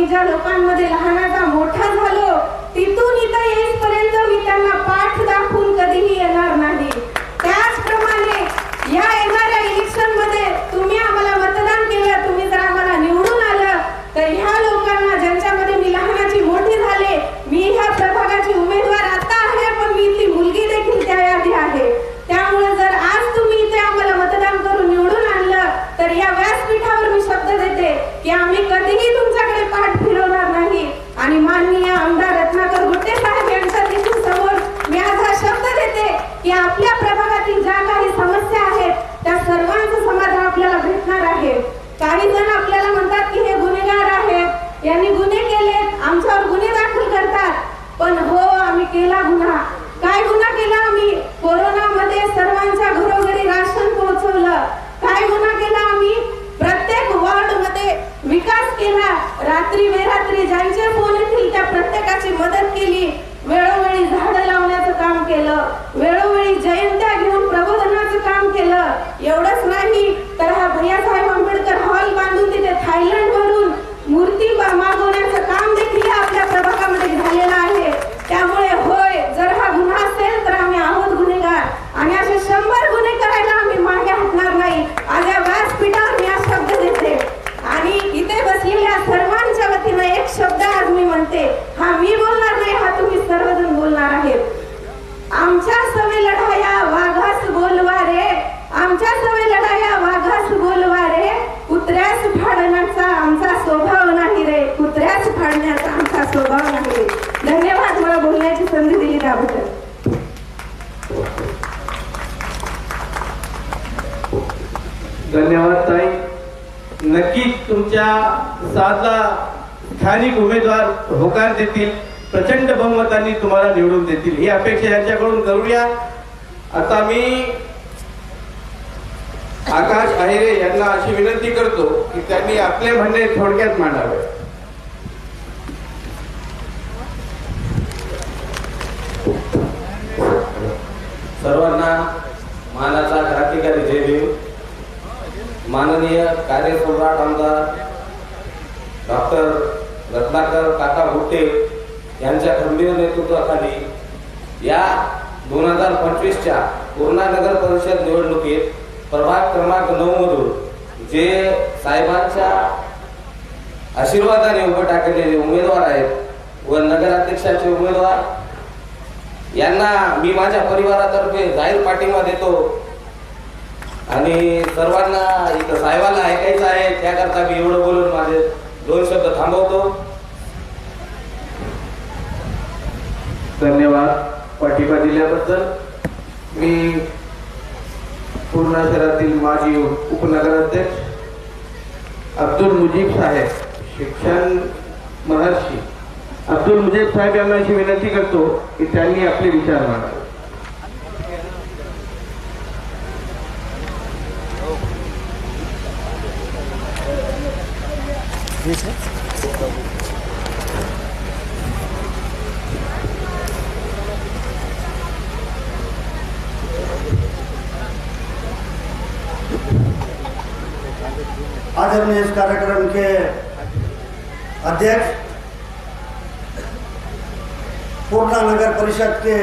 मी ज्या लोकांमध्ये लहानाचा मोठा झालो तिथून इथं येईपर्यंत मी त्यांना पाठ दाखवून कधीही येणार नाही. त्याचप्रमाणे या येणाऱ्या इलेक्शन मध्ये तुम्ही आम्हाला मतदान केलं, तुम्ही जर आम्हाला निवडून आलं तर ह्या लोकांना ज्यांच्यामध्ये मी लहानाची मोठी झाले, मी ह्या प्रभागाची उमेदवार आता आहे पण मी इथली मुलगी देखील त्याआधी आहे. त्यामुळे जर आज तुम्ही इथे आम्हाला मतदान करून निवडून आणलं तर या व्यासपीठावर मी शब्द देते की आम्ही कधीही तुमच्याकडे पाठ फिरवणार नाही. आणि माननीय आमदार रत्नाकर गुट्टे साहेब यांच्या देखील समोर मी आज हा शब्द देते की आपल्या प्रभागातील ज्या काही समस्या आहेत त्या सर्वांचं समाधान आपल्याला भेटणार आहे. काही जण आपल्याला म्हणतात की हे गुन्हेगार आहेत, यांनी गुन्हे केलेत, आमच्यावर गुन्हे दाखल करतात. पण हो, आम्ही केला गुन्हा. काय गुन्हा केला आम्ही? कोरोनामध्ये सर्वांच्या घरोघरी राशन पोहोचवलं. काय गुन्हा केला आम्ही? प्रत्येक वॉर्ड मध्ये विकास केला. रात्री बेरात्री ज्यांचे फोन येतील त्या प्रत्येकाची मदत केली. वेळोवेळी झाडं लावण्याचं काम केलं, वेळोवेळी जयंत्या घेऊन प्रबोधनाचं काम केलं. एवढंच नाही तर हा भैयासाहेब आंबेडकर हॉल बांधून तिथे थायलंड वरून मूर्ती मागवण्याचं काम देखील आपल्या प्रभागामध्ये झालेलं आहे. त्यामुळे होय, जर हा गुन्हा असेल तर आम्ही आहोत गुन्हेगार आणि असे 100 गुन्हे करायला आम्ही मागे हटणार नाही. आज या व्यासपीठावर मी हा शब्द देते आणि इथे बसलेल्या सर्वांच्या वतीनं एक शब्द आज मी म्हणते. हा मी बोलणार नाही, हा तुम्ही सर्वजण बोलणार आहेत. आमच्या सवे लढाया वाघास बोलवा रे, आमच्या सवे लढाया वाघास बोलवा रे, कुत्र्यास फाडण्याचा आमचा स्वभाव नाही रे, कुत्र्यास फाडण्याचा आमचा स्वभाव नाही रे. धन्यवाद मला बोलण्याची संधी दिली त्याबद्दल. धन्यवाद ताई. नक्कीच तुमच्या साथला स्थानिक उमेदवार होकार देतील, प्रचंड बहुमतांनी तुम्हाला निवडून देतील ही अपेक्षा यांच्याकडून करूया. आता मी आकाश अहिरे यांना अशी विनंती करतो की त्यांनी आपले म्हणणे थोडक्यात मांडावे. सर्वांना मानाचा क्रांतिकारी जय भीम. माननीय कार्यसम्राट आमदार डॉक्टर रत्नाकर काका गुट्टे यांच्या खंबीर नेतृत्वाखाली या 2025च्या पूर्णा नगर परिषद निवडणुकीत प्रभाग क्रमांक 9 मधून जे साहेबांच्या आशीर्वादाने उभे टाकलेले उमेदवार आहेत व नगराध्यक्षाचे उमेदवार यांना मी माझ्या परिवारातर्फे जाहीर पाठिंबा देतो. आणि सर्वांना इथं साहेबाला ऐकायचं आहे त्याकरता मी एवढं बोलून माझे 2 शब्द थांबवतो. धन्यवाद पाठिंबा दिल्याबद्दल. मी पूर्णा शहरातील माजी उपनगराध्यक्ष अब्दुल मुजीब साहेब, शिक्षण महर्षी अब्दुल मुजीब साहेब यांना अशी विनंती करतो की त्यांनी आपले विचार मांडावे. आदरणीय इस कार्यक्रम के अध्यक्ष, पूर्णा नगर परिषद के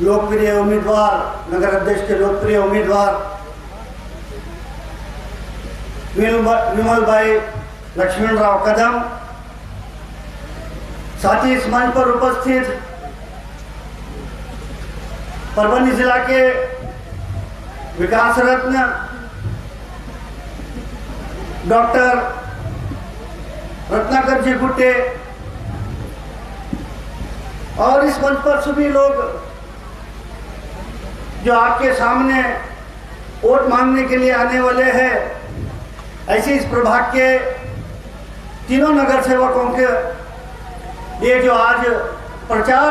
लोकप्रिय उम्मीदवार, नगर अध्यक्ष के लोकप्रिय उम्मीदवार विमल भाई लक्ष्मणराव कदम, साथ ही इस मंच पर उपस्थित परभनी जिला के विकास रत्न डॉक्टर रत्नाकर जी गुट्टे और इस मंच पर सभी लोग जो आपके सामने वोट मांगने के लिए आने वाले हैं, ऐसे इस प्रभाग के तीनों नगर सेवकों के ये जो आज प्रचार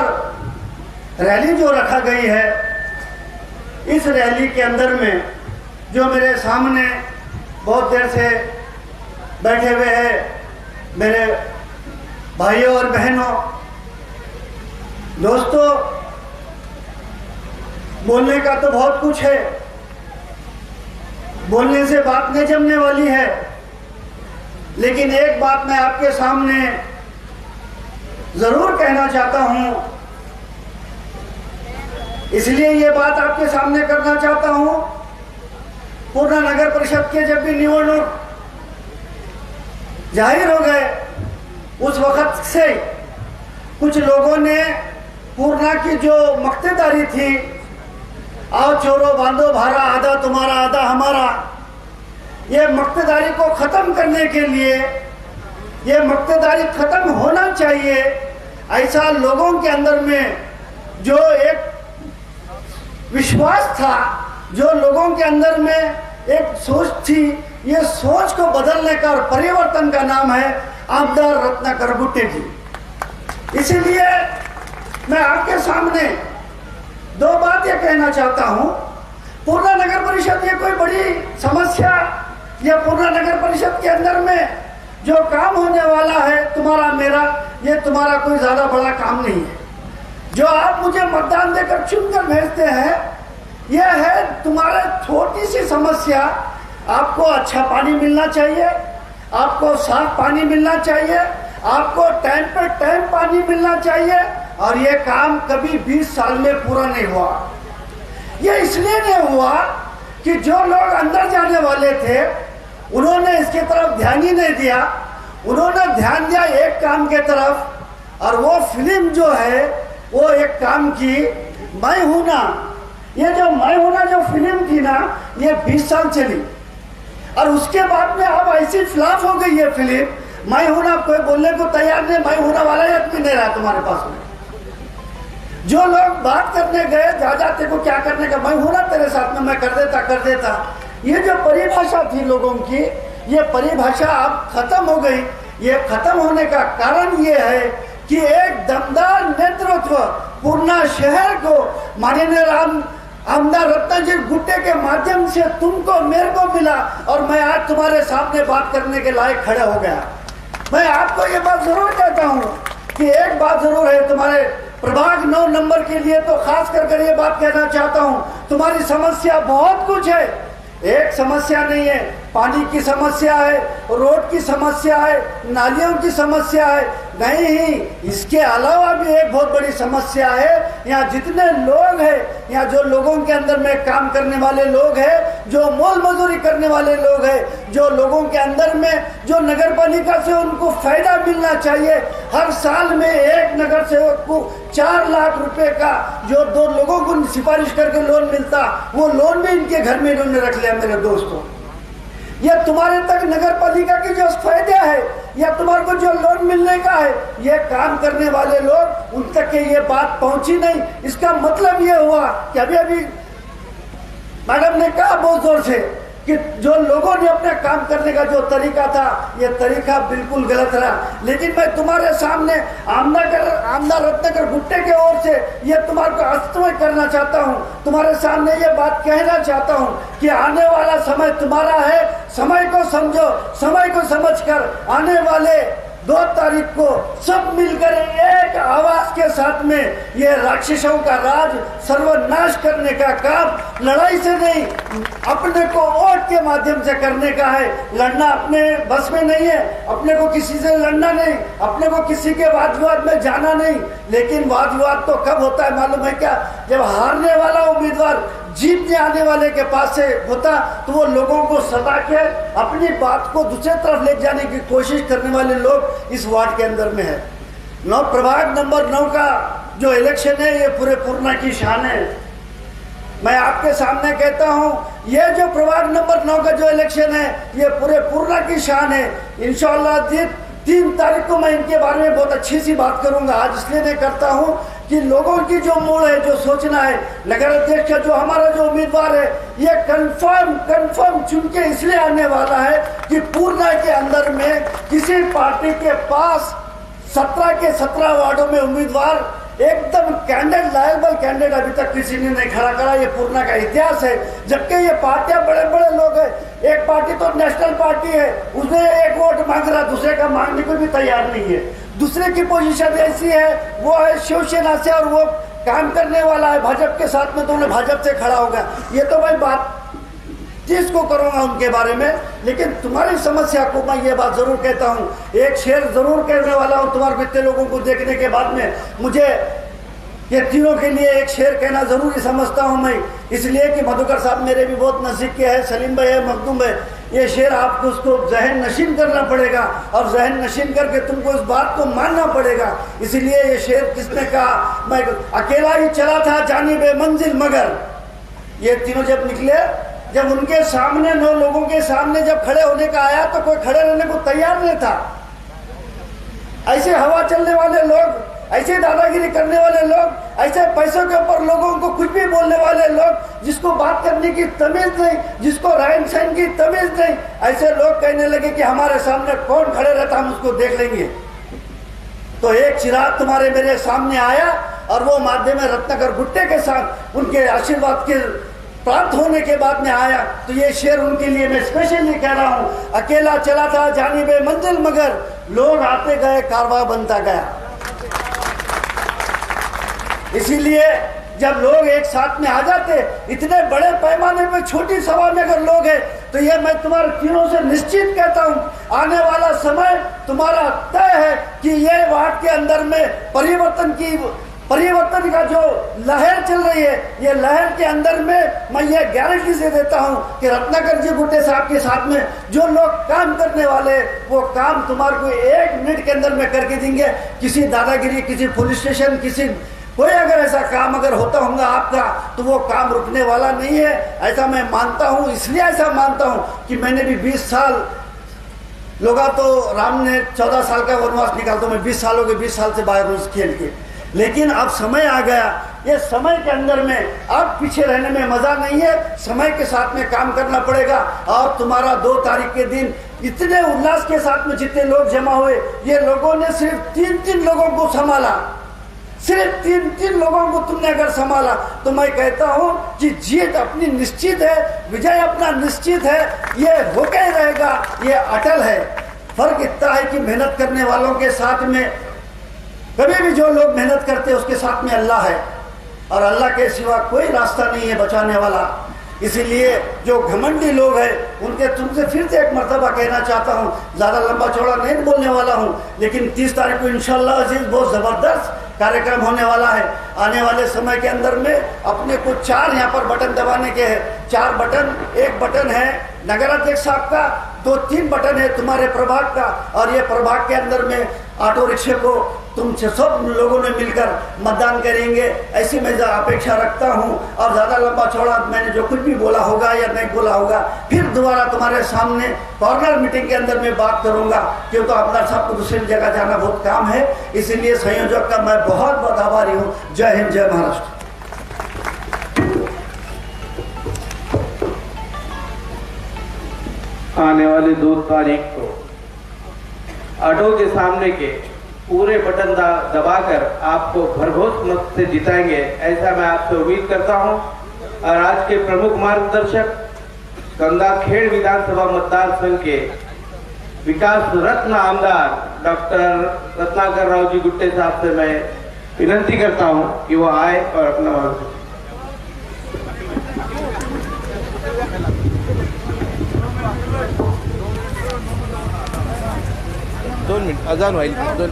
रैली जो रखा गई है, इस रैली के अंदर में जो मेरे सामने बहुत देर से बैठे हुए हैं मेरे भाइयों और बहनों, दोस्तों, बोलने का तो बहुत कुछ है, बोलने से बात नहीं जमने वाली है, लेकिन एक बात मैं आपके सामने जरूर कहना चाहता हूं, इसलिए ये बात आपके सामने करना चाहता हूं। पूर्णा नगर परिषद के जब भी निवडणूक जाहिर हो गए, उस वक्त से कुछ लोगों ने पूर्णा की जो मक्तेदारी थी, आओ चोरो बांधो भारा, आधा तुम्हारा आधा हमारा, ये मक्तेदारी को खत्म करने के लिए, ये मक्तेदारी खत्म होना चाहिए, ऐसा लोगों के अंदर में जो एक विश्वास था, जो लोगों के अंदर में एक सोच थी, ये सोच को बदलने का और परिवर्तन का नाम है आमदार रत्नाकर गुट्टे जी। इसीलिए मैं आपके सामने दो बात ये कहना चाहता हूं। पूर्णा नगर परिषद ये कोई बड़ी समस्या या पूर्णा नगर परिषद के अंदर में जो काम होने वाला है तुम्हारा मेरा, ये तुम्हारा कोई ज्यादा बड़ा काम नहीं है। जो आप मुझे मतदान देकर चुनकर भेजते हैं, यह है तुम्हारा छोटी सी समस्या। आपको अच्छा पानी मिलना चाहिए, आपको साफ पानी मिलना चाहिए, आपको टाइम पे टाइम पानी मिलना चाहिए, और ये काम कभी 20 साल में पूरा नहीं हुआ। ये इसलिए नहीं हुआ कि जो लोग अंदर जाने वाले थे उन्होंने इसके तरफ ध्यान ही नहीं दिया। उन्होंने ध्यान दिया एक काम के तरफ, और वो फिल्म जो है वो एक काम की मैं हूं ना। ये जो मैं हूं ना जो फिल्म थी ना, ये 20 साल चली, और उसके बाद में अब ऐसी फ्लॉप हो गई ये फिल्म। मैं हूं ना कोई बोलने को तैयार नहीं, मैं हूं ना वाला आदमी नहीं रहा तुम्हारे पास में। जो लोग बात करने गए, जा जाते को क्या करने का, मैं हूं ना तेरे साथ में, मैं कर देता। ये जो परिभाषा थी लोगों की, ये परिभाषा अब खत्म हो गई। ये खत्म होने का कारण ये है कि एक दमदार नेतृत्व पूर्णा शहर को माननीय आमदार रत्नाजी गुट्टे के माध्यम से तुमको मेरे को मिला, और मैं आज तुम्हारे सामने बात करने के लायक खड़ा हो गया। मैं आपको ये बात जरूर कहता हूँ कि एक बात जरूर है, तुम्हारे प्रभाग 9 नंबर के लिए तो खास कर ये बात कहना चाहता हूँ, तुम्हारी समस्या बहुत कुछ है। एक समस्या नहीं है, पानी की समस्या है, रोड की समस्या है, नालियों की समस्या है, नहीं ही इसके अलावा भी एक बहुत बड़ी समस्या है। यहाँ जितने लोग हैं, यहाँ जो लोगों के अंदर में काम करने वाले लोग हैं, जो मोल मजदूरी करने वाले लोग हैं, जो लोगों के अंदर में जो नगर पालिका से उनको फायदा मिलना चाहिए। हर साल में एक नगर सेवक को 4 लाख रुपए का जो 2 लोगों को सिफारिश करके लोन मिलता, वो लोन भी इनके घर में इन्होंने रख लिया। मेरे दोस्तों, ये तुम्हारे तक नगर पालिका की जो फायदा है या तुम्हारे को जो लोन मिलने का है, ये काम करने वाले लोग उन तक के ये बात पहुंची नहीं। इसका मतलब ये हुआ कि अभी मैडम ने कहा बहुत जोर से कि जो लोगों ने अपने काम करने का जो तरीका था, ये तरीका बिल्कुल गलत रहा। लेकिन मैं तुम्हारे सामने आमदार रत्नाकर गुट्टे के ओर से ये तुम्हारे को अस्तमय करना चाहता हूँ, तुम्हारे सामने ये बात कहना चाहता हूँ कि आने वाला समय तुम्हारा है। समय को समझो, समय को समझकर आने वाले 2 तारीख को सब मिलकर एक आवाज के साथ में ये राक्षसों का राज सर्वनाश करने का काम लड़ाई से नहीं, अपने को वोट के माध्यम से करने का है। लड़ना अपने बस में नहीं है, अपने को किसी से लड़ना नहीं, अपने को किसी के वाद विवाद में जाना नहीं। लेकिन वाद विवाद तो कब होता है मालूम है क्या? जब हारने वाला उम्मीदवार जीतने आने वाले के पास से होता, तो वो लोगों को सता के अपनी बात को दूसरे तरफ ले जाने की कोशिश करने वाले लोग इस वार्ड के अंदर में है। प्रभाग नंबर 9 का जो इलेक्शन है, ये पूरे पूर्णा की शान है। मैं आपके सामने कहता हूं, ये जो प्रभाग नंबर 9 का जो इलेक्शन है, ये पूरे पूर्णा की शान है। इंशाअल्लाह 3 तारीख को मैं इनके बारे में बहुत अच्छी सी बात करूंगा। आज इसलिए नहीं करता हूं कि लोगों की जो मूड है, जो सोचना है, नगर अध्यक्ष का जो हमारा जो उम्मीदवार है, ये कंफर्म चुन के इसलिए आने वाला है कि पूर्णा के अंदर में किसी पार्टी के पास 17 के 17 वार्डों में उम्मीदवार एकदम कैंडिडेट, लायबल कैंडिडेट अभी तक किसी ने नहीं खड़ा करा। ये पूर्णा का इतिहास है। जबकि ये पार्टियां बड़े बड़े लोग हैं, एक पार्टी तो नेशनल पार्टी है, उसने 1 वोट मांग रहा, दूसरे का मांगने को भी तैयार नहीं है। दूसरे की पोजीशन ऐसी है, वो है शिवसेना से और वो काम करने वाला है भाजपा के साथ में, तो उन्हें भाजपा से खड़ा होगा। ये तो भाई बात जिसको करूंगा उनके बारे में, लेकिन तुम्हारी समस्या को मैं ये बात जरूर कहता हूँ, एक शेर जरूर कहने वाला हूँ तुम्हारे कितने लोगों को देखने के बाद में। मुझे ये तीनों के लिए एक शेर कहना जरूरी समझता हूँ मैं, इसलिए कि मधुकर साहब मेरे भी बहुत नज़दीक के हैं, सलीम भाई है, मखदूम भाई। ये शेर आपको उसको जहन नशीन करना पड़ेगा और जहन नशीन करके तुमको इस बात को मानना पड़ेगा। इसीलिए ये शेर किसने कहा, मैं अकेला ही चला था जानी बेमंजिल मगर। ये तीनों जब निकले, जब उनके सामने 9 लोगों के सामने जब खड़े होने का आया तो कोई खड़े रहने को तैयार नहीं था। ऐसे हवा चलने वाले लोग, ऐसे दादागिरी करने वाले लोग, ऐसे पैसों के ऊपर लोगों को कुछ भी बोलने वाले लोग, जिसको बात करने की तमीज नहीं, जिसको रहन सहन की तमीज नहीं, ऐसे लोग कहने लगे कि हमारे सामने कौन खड़े रहता हम उसको देख लेंगे। तो एक चिराग तुम्हारे मेरे सामने आया और वो माध्यम में रत्नाकर गुट्टे के साथ उनके आशीर्वाद के प्राप्त होने के बाद में आया। तो ये शेर उनके लिए मैं स्पेशली कह रहा हूँ, अकेला चला था जानी बेमंजिल मगर, लोग आते गए कारवा बनता गया। इसीलिए जब लोग एक साथ में आ जाते, इतने बड़े पैमाने पे छोटी सभा में अगर लोग हैं, तो ये मैं तुम्हारे तीनों से निश्चित कहता हूँ, आने वाला समय तुम्हारा तय है कि ये वार्ड के अंदर में परिवर्तन का जो लहर चल रही है, ये लहर के अंदर में मैं ये गारंटी से देता हूँ कि रत्नाकर जी गुट्टे साहब के साथ में जो लोग काम करने वाले, वो काम तुम्हारे को 1 मिनट के अंदर में करके देंगे। किसी दादागिरी, किसी पुलिस स्टेशन, किसी कोई अगर ऐसा काम अगर होता होगा आपका, तो वो काम रुकने वाला नहीं है, ऐसा मैं मानता हूँ। इसलिए ऐसा मानता हूँ कि मैंने भी 20 साल, लोग तो राम ने 14 साल का वनवास निकाला, तो मैं 20 साल हो गए, 20 साल से बाहर हूँ इस खेल के। लेकिन अब समय आ गया, ये समय के अंदर में अब पीछे रहने में मजा नहीं है, समय के साथ में काम करना पड़ेगा। और तुम्हारा 2 तारीख के दिन इतने उल्लास के साथ में जितने लोग जमा हुए, ये लोगों ने सिर्फ 3 लोगों को संभाला, सिर्फ 3 लोगों को तुमने अगर संभाला, तो मैं कहता हूं कि जीत अपनी निश्चित है, विजय अपना निश्चित है, ये होके ही रहेगा, ये अटल है। फर्क इतना है कि मेहनत करने वालों के साथ में कभी भी जो लोग मेहनत करते हैं उसके साथ में अल्लाह है, और अल्लाह के सिवा कोई रास्ता नहीं है बचाने वाला। इसीलिए जो घमंडी लोग हैं उनके तुमसे फिर से एक मर्तबा कहना चाहता हूँ, ज़्यादा लंबा चौड़ा नहीं बोलने वाला हूँ, लेकिन 30 तारीख को इंशाअल्लाह अजीज बहुत ज़बरदस्त कार्यक्रम होने वाला है। आने वाले समय के अंदर में अपने को 4 यहाँ पर बटन दबाने के हैं, 4 बटन। एक बटन है नगराध्यक्ष साहब का, 2-3 बटन है तुम्हारे प्रभाग का, और ये प्रभाग के अंदर में ऑटो रिक्शे को तुम सब लोगों ने मिलकर मतदान करेंगे, ऐसी मैं अपेक्षा रखता हूं। और ज़्यादा लंबा चौड़ा मैंने जो कुछ भी बोला होगा या नहीं बोला होगा, फिर दोबारा तुम्हारे सामने कॉर्नर मीटिंग के अंदर में बात करूंगा, क्योंकि अपना सबको दूसरी जगह जाना बहुत काम है। इसीलिए संयोजक का मैं बहुत बहुत आभारी हूँ। जय हिंद, जय महाराष्ट्र। आने वाले 2 तारीख को ऑटो के सामने के पूरे बटन दबाकर आपको भरघोष मत से जिताएंगे, ऐसा मैं आपसे उम्मीद करता हूं। और आज के प्रमुख मार्गदर्शक गंगाखेड़ विधानसभा मतदार संघ के विकास रत्न आमदार डॉक्टर रत्नाकर राव जी गुट्टे साहब से मैं विनती करता हूं कि वो आए और अपना 2 मिनिट अजान व्हाईल 2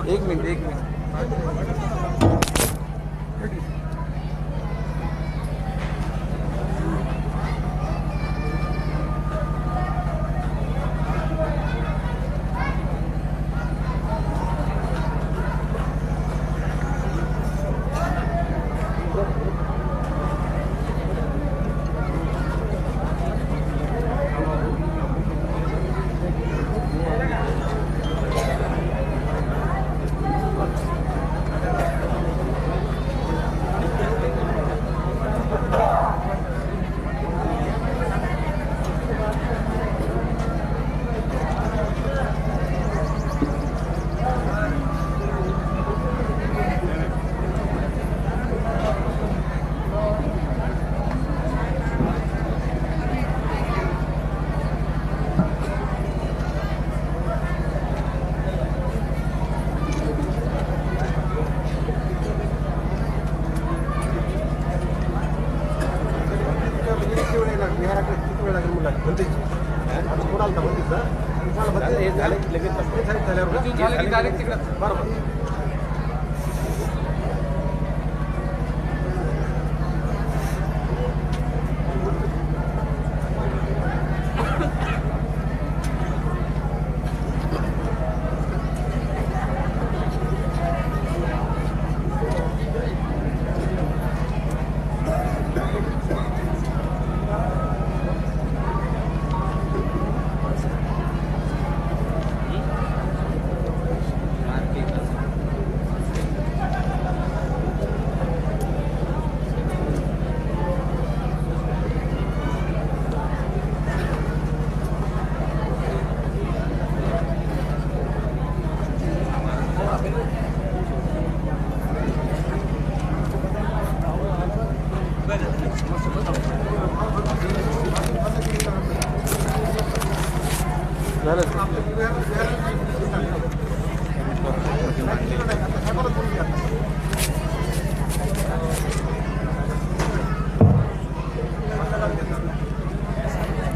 एक मिनिट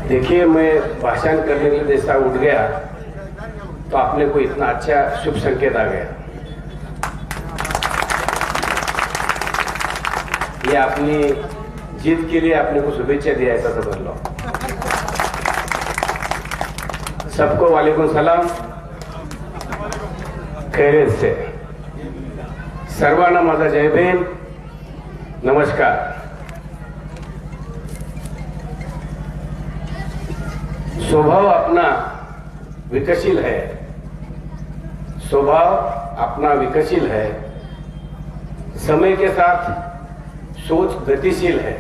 देखिए, मैं भाषण करने के लिए जैसा उठ गया तो आपने को इतना अच्छा शुभ संकेत आ गया। ये अपनी जीत के लिए आपने को शुभेच्छा दिया, ऐसा समझ लो। सबको वालेकुम सलाम, खैरियत से। सर्वांना माझा जय भीम, नमस्कार। स्वभाव अपना विकसशील है, स्वभाव अपना विकसशील है, समय के साथ सोच गतिशील है,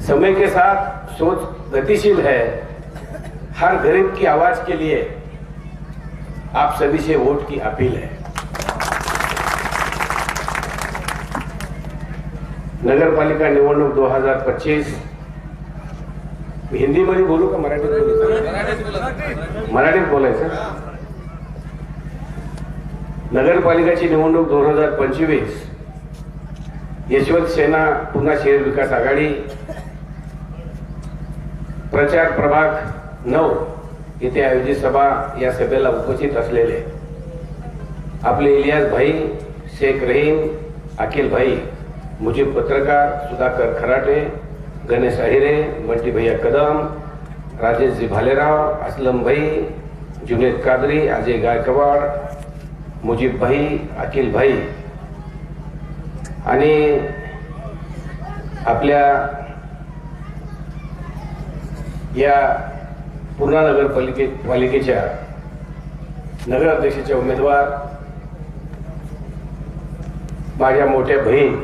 समय के साथ सोच गतिशील है। हर गरीब की आवाज के लिए आप सभी से वोट की अपील है। नगर पालिका निवडणूक 2025 हिंदीमध्ये बोलू का मराठीत बोलायचं? मराठीत बोलायचं। नगरपालिकाची निवडणूक 2025 यशवंत सेना पुन्हा शहर विकास आघाडी प्रचार प्रभाग 9 येथे आयोजित सभा, या सभेला उपस्थित असलेले आपले इलियास भाई, शेख रहीम, अखिल भाई, मुजीब पत्रकार, सुधाकर खराटे, गणेश अहिरे, बंटी भैया कदम, राजेश जी भालेराव, असलम भाई, जुनेद कादरी, अजय गायकवाड, मुजीब भाई, अखिल भाई आणि आपल्या या पूर्णा नगरपालिकेच्या नगराध्यक्षाचे उमेदवार माझ्या मोठ्या बहीण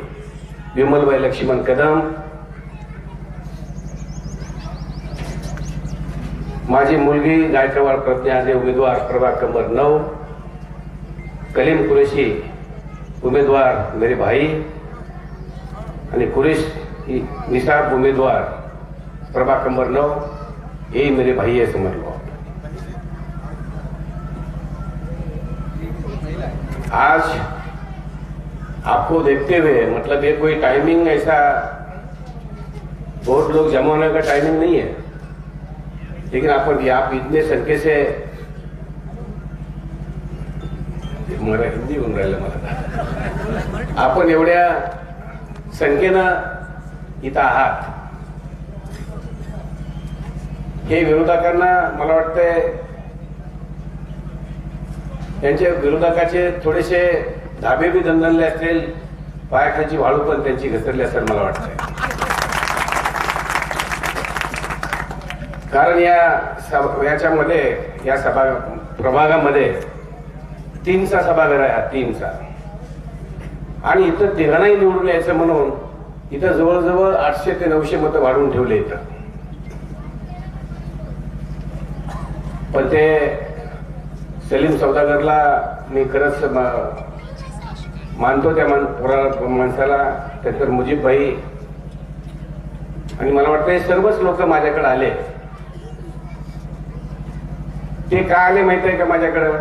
विमलबाई लक्ष्मण कदम, माझी मुलगी गायकवाड प्रज्ञा जे उमेदवार प्रभाग क्रमांक 9, कलीम कुरेशी उमेदवार मेरे भाई आणि कुरेश निसाब उमेदवार प्रभाग क्रमांक 9, यही मेरे भाई है, समझ लो। आज आपको देखते हुए, मतलब ये कोई टाइमिंग ऐसा बहुत लोग जमा होने का टाइमिंग नहीं है, लेकिन आपण आप इतने संख्ये से मला हिंदी होऊन राहिलं, मला आपण एवढ्या संख्येनं इथं आहात हे विरोधकांना मला वाटतंय त्यांच्या विरोधकाचे थोडेसे धाबे बी दणदणले असतील, पायाखालची वाळू पण त्यांची घसरली असेल मला वाटतंय। कारण याच्यामध्ये या सभा प्रभागामध्ये 3चा सभागृह आहे, 3चा, आणि इथं तिघांनाही निवडून यायचं म्हणून इथं जवळजवळ 800 ते 900 मतं वाढवून ठेवले इथं। पण ते सलीम सौदागरला मी खरंच मानतो, त्या माणसाला, त्यानंतर मुजीब भाई, आणि मला वाटतं सर्वच लोक माझ्याकडे आले। ते का आले माहित आहे का माझ्याकडं?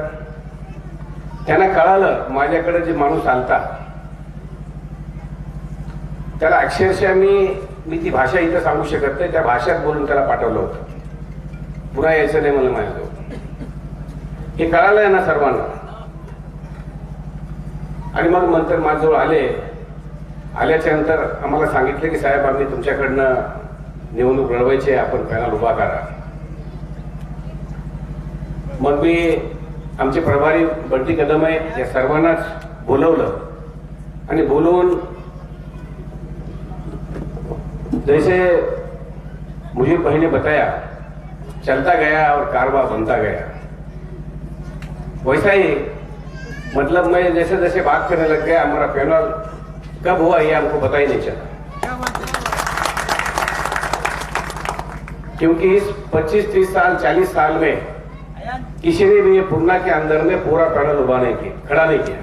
त्यांना कळालं माझ्याकडे जे माणूस आलता त्याला अक्षरशः मी मी ती भाषा इथं सांगू शकत नाही, त्या भाषेत बोलून त्याला पाठवलं होतं. पुन्हा यायचं नाही मला माहिती होतं. हे कळालंय ना सर्वांना. आणि मग नंतर माझ्याजवळ आल्याच्या नंतर आम्हाला सांगितलं की साहेब आम्ही तुमच्याकडनं निवडणूक लढवायची आहे, आपण पॅनल उभा करा. मग मी आमचे प्रभारी बंटी कदम आहे या सर्वांनाच बोलवलं आणि बोलवून जैसे मुझे भाई ने बताया चलता गया और कारवा बनता गया, वैसा ही मतलब मैं जैसे जैसे बात करने लग गया, हमारा पैनल कब हुआ ये हमको पता ही नहीं चला. क्योंकि इस 25-30 साल 40 साल में किसी ने भी ये पूर्णा के अंदर में पूरा पैनल उभा नहीं किया, खड़ा नहीं किया.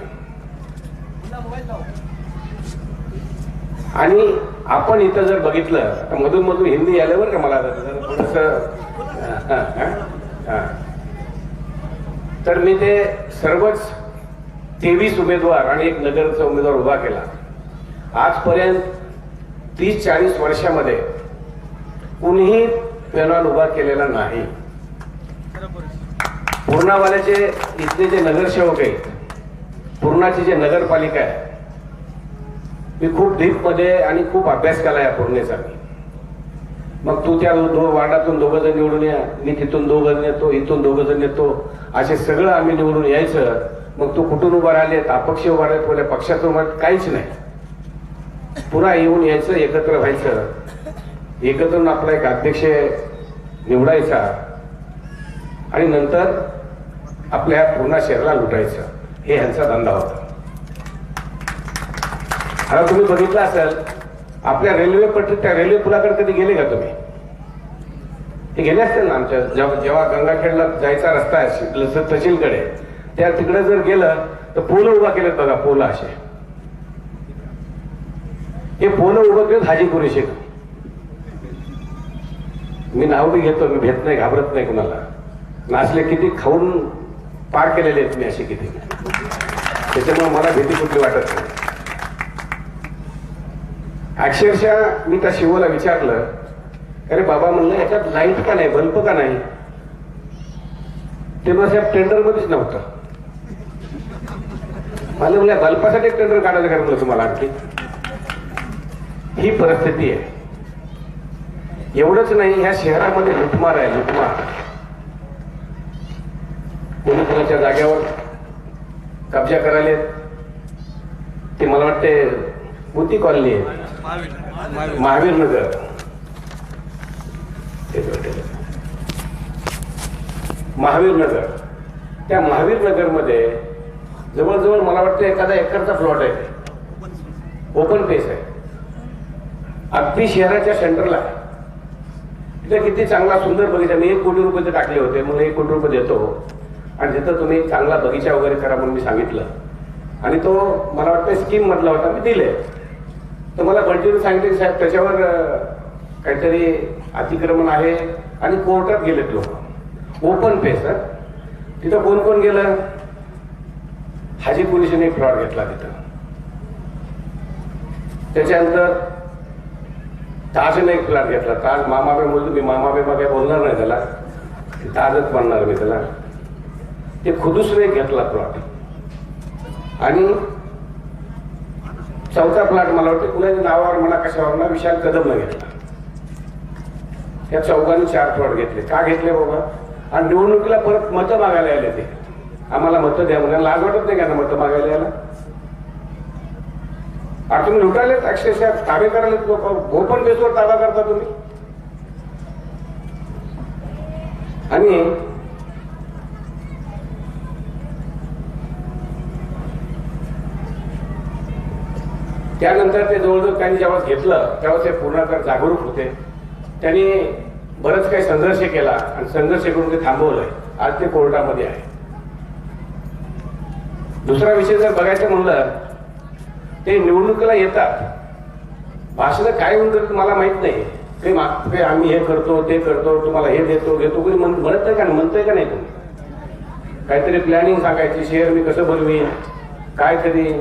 आणि आपण इथं जर बघितलं तर मधून मधून हिंदी आलं बरं का मला थोडस. तर मी ते सर्वच 23 उमेदवार आणि एक नगरचा उमेदवार उभा केला. आजपर्यंत 30-40 वर्षामध्ये कुणीही पॅनल उभा केलेला नाही. पूर्णावाल्याचे इथले जे नगरसेवक आहेत, पूर्णाची जे नगरपालिका आहे, मी खूप डीप मध्ये आणि खूप अभ्यास केला या पूर्णेचा. मग तू त्या वार्डातून 2 जण निवडून या, मी तिथून 2 जण येतो, इथून 2 जण येतो, असे सगळं आम्ही निवडून यायचं. मग तू कुठून उभा राहिलेत, अपक्ष उभा राहिलेत, कोणत्या पक्षातून उभा राहिलेत, काहीच नाही. पुन्हा येऊन यायचं, एकत्र व्हायचं, एकत्र आपला एक अध्यक्ष निवडायचा आणि नंतर आपल्या पूर्ण शहराला लुटायचं. हे ह्यांचा धंदा होता. आता तुम्ही बघितलं असेल आपल्या रेल्वे पट्टी, त्या रेल्वे पुलाकडे कधी गेले का तुम्ही? ते गेले असतील ना. आमच्या जेव्हा गंगाखेडला जायचा रस्ता आहे तहसीलकडे, त्या तिकडे जर गेलं तर पोलं उभा केलेत बघा, पोलं असे. हे पोलं उभं केलेत हाजीपुरी शेख. मी नाव बी घेतो, मी भेट नाही, घाबरत नाही कुणाला. नाचले किती खाऊन पार केलेले आहेत मी असे किती, त्याच्यामुळे मला भीती कुठली वाटत नाही. अक्षरशः मी त्या शिवला विचारलं, अरे बाबा म्हणलं याच्यात लाईट का नाही, बल्ब का नाही? ते मग साहेब टेंडर मध्येच नव्हतं. मला म्हणलं बल्बासाठी एक टेंडर काढायचं का म्हणलं तुम्हाला? आणखी ही परिस्थिती आहे. एवढंच नाही, ह्या शहरामध्ये लुटमार आहे, लुटमार. कोणी कोणाच्या जागेवर कब्जा करायला, ते मला वाटते मोती कॉलनी आहे, महावीर नगर. महावीर नगर, त्या महावीर नगर मध्ये जवळजवळ मला वाटतं एखादा एकरचा प्लॉट आहे, ओपन पेस आहे, अगदी शहराच्या सेंटरला आहे. तिथे किती चांगला सुंदर बगीचा. मी 1 कोटी रुपये टाकले होते, म्हणून 1 कोटी रुपये देतो आणि तिथं तुम्ही चांगला बगीचा वगैरे करा म्हणून मी सांगितलं. आणि तो मला वाटतं स्कीम मधला होता, मी दिले. तर मला बंटीने सांगितले साहेब त्याच्यावर काहीतरी अतिक्रमण आहे आणि कोर्टात गेलेत लोक. ओपन पेस, तिथं कोण कोण गेलं? हाजी पोलिसांनी फ्लॉट घेतला तिथं. त्याच्यानंतर ताजने एक फ्लॅट घेतला. ताज मामाबे बोलतो, मी मामाबे काय बोलणार नाही त्याला, ताजच म्हणणार मी त्याला. ते खुदूसने घेतला प्लॉट आणि 4था प्लॉट मला वाटतं कुणाच्या नावावर म्हणा कशावर ना विशाल कदमनं घेतला. त्या चौघांनी 4 प्लॉट घेतले. का घेतले बाबा? आणि निवडणुकीला परत मतं मागायला आले. ते आम्हाला मतं द्या म्हणून. लाज वाटत नाही का ना मतं मागायला यायला? आता तुम्ही लुटायलेत, अक्षरशः ताबे करायला लोक. ओपन बेसवर ताबा करता तुम्ही. आणि त्यानंतर ते जवळजवळ त्यांनी जेव्हा घेतलं तेव्हा ते पूर्णकर जागरूक होते. त्यांनी बरंच काही संघर्ष केला आणि संघर्ष करून ते थांबवलंय. आज ते कोर्टामध्ये आहे. दुसरा विषय जर बघायचं म्हणलं, ते निवडणुकीला येतात, भाषण काय म्हणतात मला माहित नाही. ते आम्ही हे करतो, ते करतो, तुम्हाला हे देतो घेतो, कोणी म्हणत नाही का? म्हणतंय का नाही तुम्ही? काहीतरी प्लॅनिंग सांगायची, शेअर मी कसं बनवीन, काहीतरी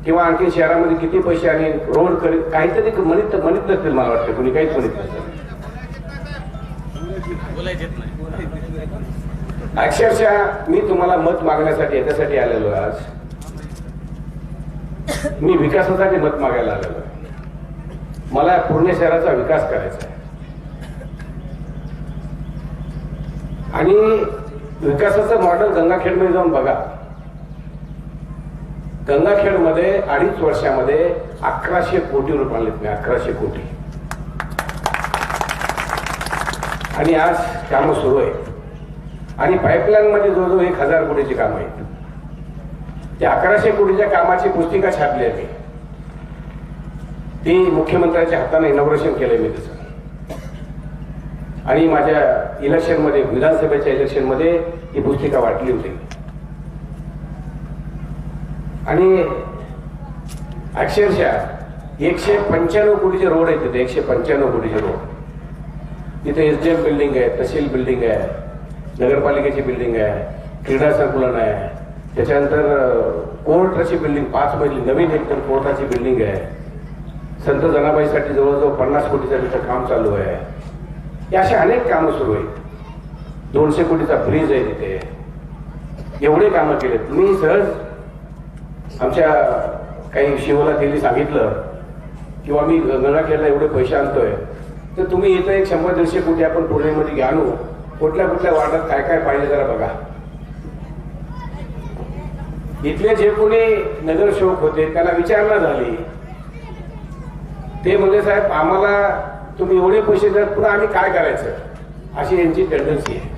किंवा आणखी शहरामध्ये किती पैसे आणि रोड करीत काहीतरी म्हणत नसतील मला वाटतं, कुणी काहीच म्हणत नसतं. अक्षरशः मी तुम्हाला मत मागण्यासाठी याच्यासाठी आलेलो आहे. आज मी विकासासाठी मत मागायला आलेलो आहे. मला पूर्ण शहराचा विकास करायचा आहे आणि विकासाचं मॉडेल गंगाखेडमध्ये जाऊन बघा. गंगाखेडमध्ये 2.5 वर्षामध्ये 1100 कोटी रुपये आणलेत मी, 1100 कोटी. आणि आज कामं सुरू आहेत आणि पाईपलाईन मध्ये जवळजवळ 1000 कोटीची कामं आहेत. त्या 1100 कोटीच्या कामाची पुस्तिका छापली आहे मी. ती मुख्यमंत्र्यांच्या हाताने इनॉग्रेशन केलंय मी त्याचं. आणि माझ्या इलेक्शनमध्ये, विधानसभेच्या इलेक्शनमध्ये ही पुस्तिका वाटली होती. आणि अक्षरशः 195 कोटीचे रोड आहेत तिथे, 195 कोटीचे रोड. तिथे एसडीएम बिल्डिंग आहे, तहसील बिल्डिंग आहे, नगरपालिकेची बिल्डिंग आहे, क्रीडा संकुलन आहे, त्याच्यानंतर कोर्टाची बिल्डिंग 5 मजली नवीन एकदम कोर्टाची बिल्डिंग आहे. संत जनाबाईसाठी जवळजवळ 50 कोटीचं तिथं काम चालू आहे. या अशा अनेक कामं सुरू आहेत. 200 कोटीचा ब्रिज आहे तिथे. एवढे कामं केलेत. मी सहज आमच्या काही शिवला त्यांनी सांगितलं किंवा मी गंगाखेडला एवढे पैसे आणतोय, तर तुम्ही इथं एक 100-150 कोटी आपण पुणेमध्ये आणू. कुठल्या कुठल्या वार्डात काय काय पाहिजे जरा बघा. इथले जे कोणी नगरसेवक होते त्यांना विचारणा झाली. ते म्हणजे साहेब आम्हाला तुम्ही एवढे पैसे जर पुन्हा आम्ही काय करायचं, अशी यांची टेंडन्सी आहे.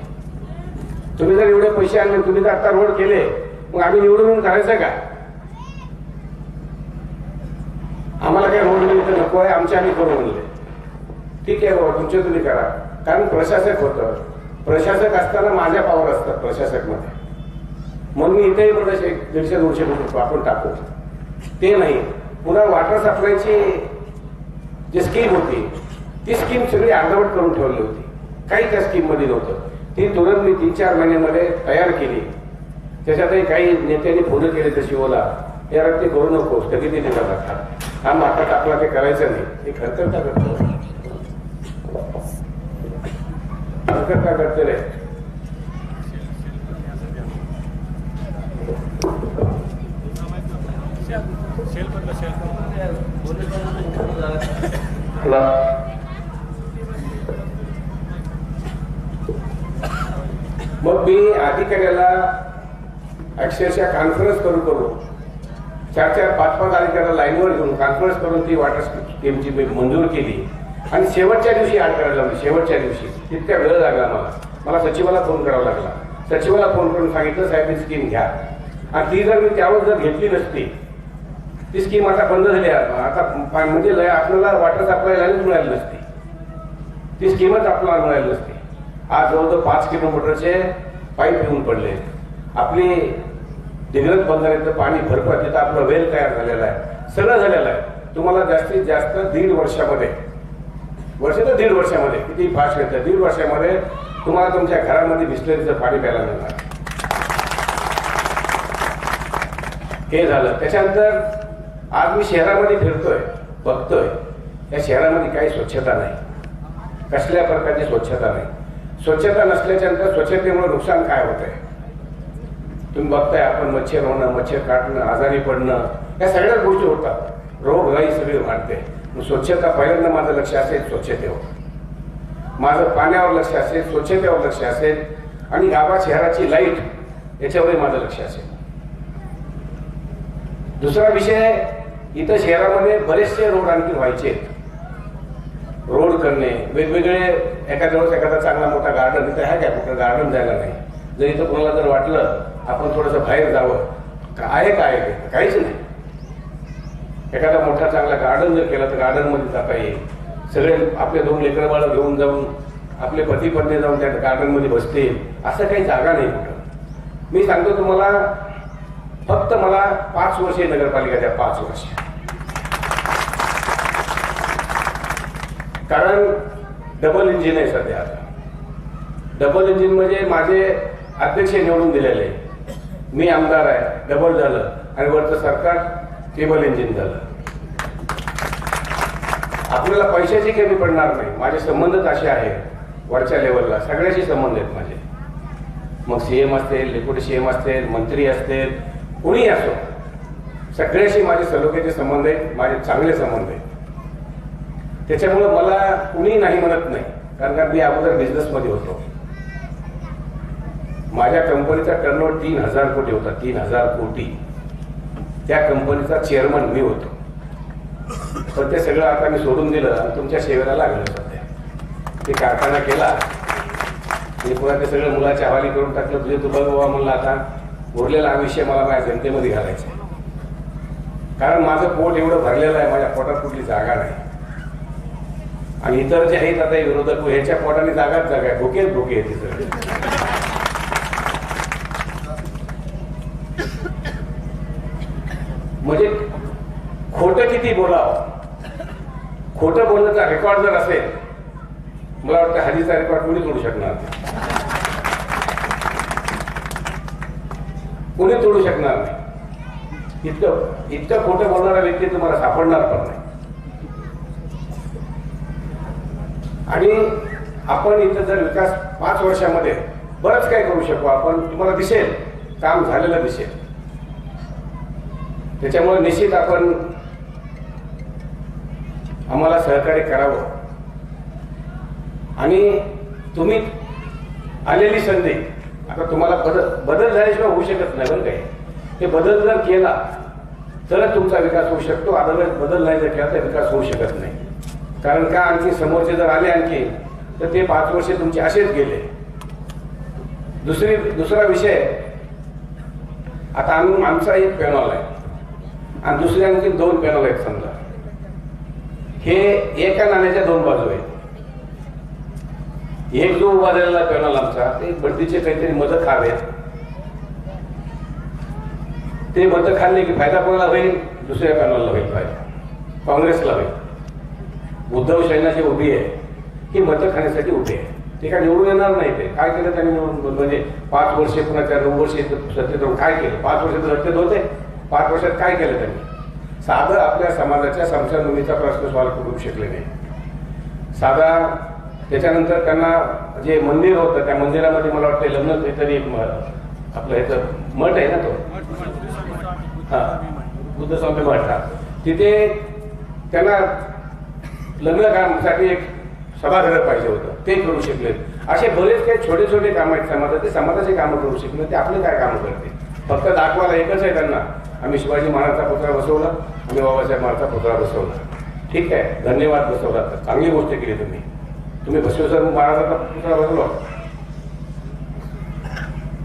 तुम्ही जर एवढे पैसे आणले, तुम्ही जर आता रोड केले, मग आम्ही निवडून येऊन करायचं का? आम्हाला काय रोड इथं नको आहे, आमचे आम्ही करू म्हणले. ठीक आहे बाबा, तुमचे तुम्ही करा. कारण प्रशासक होतं. प्रशासक असताना माझ्या पावर असतात प्रशासक मध्ये. म्हणून मी इथेही म्हणलं 150-200 कोटी रुपये आपण टाकू. ते नाही. पुन्हा वॉटर सप्लायची जी स्कीम होती, ती स्कीम सगळी अर्धवट करून ठेवली होती. काही त्या स्कीम मध्ये नव्हतं. ती तुरंत मी 3-4 महिन्यामध्ये तयार केली. त्याच्यातही काही नेत्यांनी फोन केले तर शिवला, यार ते करू नको, स्थगिती देतात आता. हा माता आपला ते करायचं नाही. हे खरखर का करतो, खरखर का करते रे. मग मी अधिकाऱ्याला अक्षरशः कॉन्फरन्स करू 4-5 अधिकाऱ्याला लाईनवर घेऊन कॉन्फरन्स करून ती वॉटर स्कीमची मी मंजूर केली. आणि शेवटच्या दिवशी ऍड करायला लावली. शेवटच्या दिवशी तितक्या वेळ लागला मला सचिवाला फोन करावा लागला. सचिवाला फोन करून सांगितलं, साहेब ही स्कीम घ्या. आणि ती जर मी त्यावर जर घेतली नसती, ती स्कीम आता बंद झाली. आता म्हणजे आपल्याला वॉटर सप्लाय लाईनच मिळाली नसती. ती स्कीमच आपल्याला मिळाली नसती. आज जवळजवळ 5 किलोमीटरचे पाईप येऊन पडले. आपली दिग्रज बंधाऱ्याचं पाणी भरपूर, तिथं आपलं वेल तयार झालेला आहे, सगळं झालेलं आहे. तुम्हाला जास्तीत जास्त 1.5 वर्षामध्ये, वर्ष तर 1.5 वर्षामध्ये, किती फास्ट येतं, 1.5 वर्षामध्ये तुम्हाला तुमच्या घरामध्ये बिस्लरीचं पाणी प्यायला मिळणार. हे झालं. त्याच्यानंतर आज मी शहरामध्ये फिरतोय, बघतोय, या शहरामध्ये काही स्वच्छता नाही. कसल्या प्रकारची स्वच्छता नाही. स्वच्छता नसल्याच्या नंतर स्वच्छतेमुळे नुकसान काय होत आहे तुम्ही बघताय. आपण मच्छर होणं, मच्छर काटणं, आजारी पडणं, या सगळ्याच गोष्टी होतात. रोगराई सगळी वाढते. स्वच्छता पहिल्यांदा माझं लक्ष असेल स्वच्छतेवर, माझं पाण्यावर लक्ष असेल, स्वच्छतेवर लक्ष असेल, आणि गावात शहराची लाईट याच्यावरही माझं लक्ष असेल. दुसरा विषय, इथं शहरामध्ये बरेचसे रोड आणखी व्हायचे. रोड करणे, वेगवेगळे, एखादा चांगला मोठा गार्डन इथं आहे का? कुठं गार्डन जायला नाही. जर इथं कोणाला जर वाटलं आपण थोडंसं बाहेर जावं, आहे काय? काहीच नाही. एखादा मोठा चांगला गार्डन जर केला तर गार्डन मध्ये जाता येईल. सगळे आपले 2 लेकरं बाळ घेऊन जाऊन, आपले पती पत्नी जाऊन त्या गार्डन मध्ये बसतील, असं काही जागा नाही कुठं. मी सांगतो तुम्हाला, फक्त मला 5 वर्षे नगरपालिका द्या, 5 वर्ष. कारण डबल इंजिन आहे सध्या. आता डबल इंजिन म्हणजे माझे अध्यक्ष निवडून दिलेले, मी आमदार आहे, डबल झालं, आणि वरचं सरकार केबल इंजिन झालं. आपल्याला पैशाची कमी पडणार नाही. माझे संबंधच असे आहेत वरच्या लेवलला, सगळ्याशी संबंध आहेत माझे. मग सीएम असतील, डेप्युटी सीएम असतील, मंत्री असतील, कुणीही असो, सगळ्याशी माझे सलोख्याचे संबंध आहेत, माझे चांगले संबंध आहेत. त्याच्यामुळं मला कुणी नाही म्हणत नाही, कारण का मी अगोदर बिझनेसमध्ये होतो. माझ्या कंपनीचा टर्नओव्हर 3000 कोटी होता, 3000 कोटी. त्या कंपनीचा चेअरमन मी होतो. पण ते सगळं आता मी सोडून दिलं आणि तुमच्या सेवेला लागलो सध्या. ते कारखाना केला आणि पुन्हा ते सगळं मुलाच्या हवाली करून टाकलं. तुझे तू बघ बाबा म्हणलं, आता उरलेलं आयुष्य मला माझ्या जनतेमध्ये घालायचं आहे. कारण माझं पोट एवढं भरलेलं आहे, माझ्या पोटात कुठली जागा नाही. आणि इतर जे आहेत आता विरोधक, ह्याच्या पोटाने जागाच जागा आहे, भुकेच भुके आहे तिथं. म्हणजे खोटं किती बोलावं, खोटं बोलण्याचा रेकॉर्ड जर असेल, मला वाटतं हल्लीचा रेकॉर्ड कोणी तोडू शकणार नाही, कोणी तोडू शकणार नाही. इतकं खोटं बोलणारा व्यक्ती तुम्हाला सापडणार पण नाही. आणि आपण इथं जर विकास 5 वर्षामध्ये बरंच काय करू शकू आपण, तुम्हाला दिसेल, काम झालेलं दिसेल. त्याच्यामुळे निश्चित आपण आम्हाला सहकार्य करावं. आणि तुम्ही आलेली संधी, आता तुम्हाला बदल झाल्याशिवाय होऊ शकत नाही बरं काय. ते बदल जर केला तरच तुमचा विकास होऊ शकतो, अदरवाईज बदल नाही जर केला तर विकास होऊ शकत नाही. कारण का, आणखी समोरचे जर आले आणखी, तर ते 5 वर्षे तुमचे असेच गेले. दुसरा विषय, आता आमचा एक पॅनल आहे आणि दुसऱ्या आणखी 2 पॅनल आहेत समजा. हे एका नाण्याच्या 2 बाजू आहेत. एक जो उभा झालेला पॅनल आमचा, ते बंदीचे काहीतरी मतं खावेत. ते मतं खाल्ले की फायदा कोणाला होईल, दुसऱ्या पॅनलला होईल फायदा, काँग्रेसला होईल. उद्धव सेना जे उभी आहे ही मतं खाण्यासाठी उभी आहे. ते काय निवडून येणार नाही. ते काय केलं त्यांनी निवडून, म्हणजे 5 वर्षे पुन्हा 9 वर्षे सत्तेत राहून काय केलं? 5 वर्षात सत्तेत होते, 5 वर्षात काय केलं त्यांनी? साधं आपल्या समाजाच्या समशानभूमीचा प्रश्न सॉल्व्ह करू शकले नाही. साधा त्याच्यानंतर त्यांना जे मंदिर होतं, त्या मंदिरामध्ये मला वाटतं लग्न काहीतरी आपलं ह्याचं मठ आहे ना, तो बुद्ध स्वामी मठ, तिथे त्यांना लग्न कामासाठी एक सभागृह पाहिजे होतं, ते करू शकले. असे बरेच काही छोटे छोटे कामं आहेत समाजात, ते समाजाचे कामं करू शकले. ते आपले काय कामं करते, फक्त दाखवायला एकच आहे त्यांना, आम्ही शिवाजी महाराजचा पुतळा बसवला, आम्ही बाबासाहेब महाराजचा पुतळा बसवला. ठीक आहे, धन्यवाद, बसवला, चांगली गोष्ट केली तुम्ही. तुम्ही बसवेश्वर महाराजाचा पुतळा बसवला,